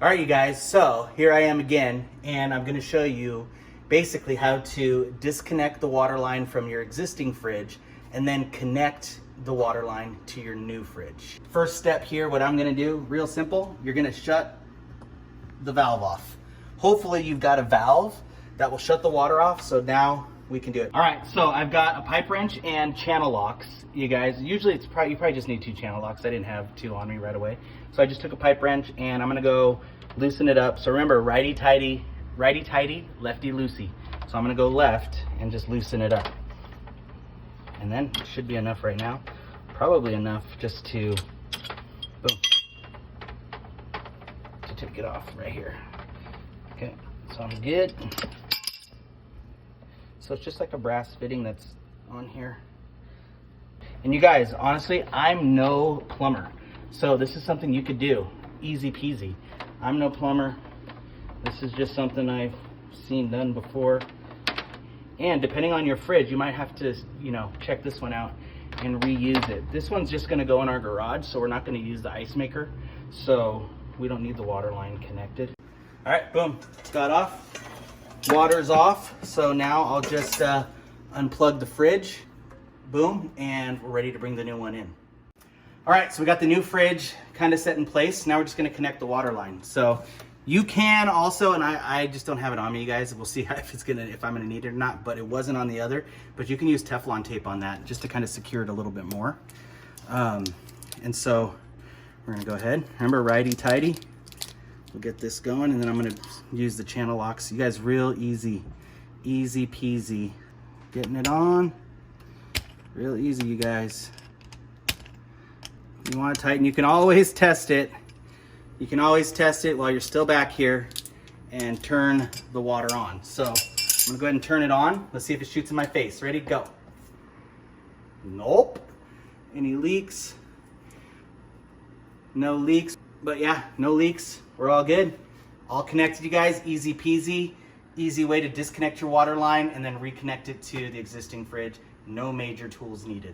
All right, you guys, so here I am again, and I'm gonna show you basically how to disconnect the water line from your existing fridge and then connect the water line to your new fridge. First step here, what I'm gonna do, real simple, you're gonna shut the valve off. Hopefully you've got a valve that will shut the water off, so now we can do it. All right, so I've got a pipe wrench and channel locks, you guys. Usually you probably just need 2 channel locks. I didn't have 2 on me right away. So I just took a pipe wrench and I'm gonna go loosen it up. So remember, righty tighty, lefty loosey. So I'm gonna go left and just loosen it up. And then it should be enough right now. Probably enough just to, boom, to take it off right here. Okay, so I'm good. So it's just like a brass fitting that's on here. And you guys, honestly, I'm no plumber. So this is something you could do, easy peasy. I'm no plumber. This is just something I've seen done before. And depending on your fridge, you might have to, check this one out and reuse it. This one's just gonna go in our garage, so we're not gonna use the ice maker. So we don't need the water line connected. All right, boom, it's got off. Water's off, so now I'll just unplug the fridge, boom, and we're ready to bring the new one in. All right, so we got the new fridge kind of set in place. Now we're just gonna connect the water line. So you can also, and I just don't have it on me, you guys. We'll see if I'm gonna need it or not, but it wasn't on the other. But you can use Teflon tape on that just to kind of secure it a little bit more. And so we're gonna go ahead. Remember, righty tighty. We'll get this going, and then I'm gonna use the channel locks. You guys, real easy peasy. Getting it on, real easy, you guys. You wanna tighten, you can always test it. You can always test it while you're still back here and turn the water on. So I'm gonna go ahead and turn it on. Let's see if it shoots in my face. Ready, go. Nope. Any leaks? No leaks, but yeah, no leaks. We're all good. All connected, you guys. Easy peasy. Easy way to disconnect your water line and then reconnect it to the existing fridge. No major tools needed.